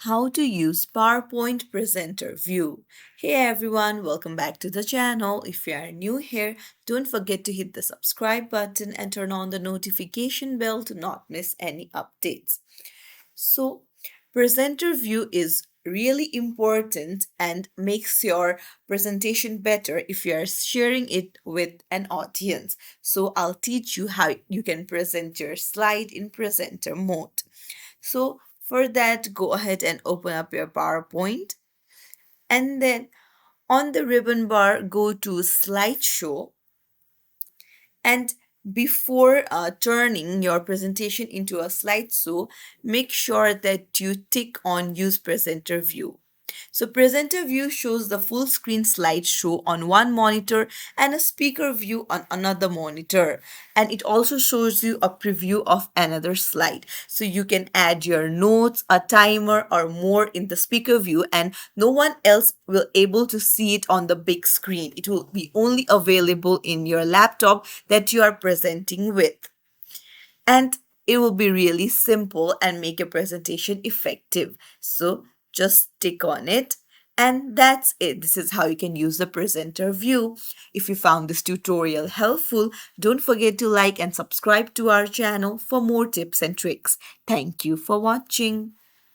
How to use PowerPoint presenter view. Hey everyone, welcome back to the channel. If you are new here, don't forget to hit the subscribe button and turn on the notification bell to not miss any updates. So, presenter view is really important and makes your presentation better if you are sharing it with an audience. So, I'll teach you how you can present your slide in presenter mode. So for that, go ahead and open up your PowerPoint and then on the ribbon bar, go to slideshow and before turning your presentation into a slideshow, make sure that you tick on use presenter view. So presenter view shows the full screen slideshow on one monitor and a speaker view on another monitor. And it also shows you a preview of another slide. So you can add your notes, a timer or more in the speaker view and no one else will able to see it on the big screen. It will be only available in your laptop that you are presenting with. And it will be really simple and make your presentation effective. So just tick on it. And that's it. This is how you can use the presenter view. If you found this tutorial helpful, don't forget to like and subscribe to our channel for more tips and tricks. Thank you for watching.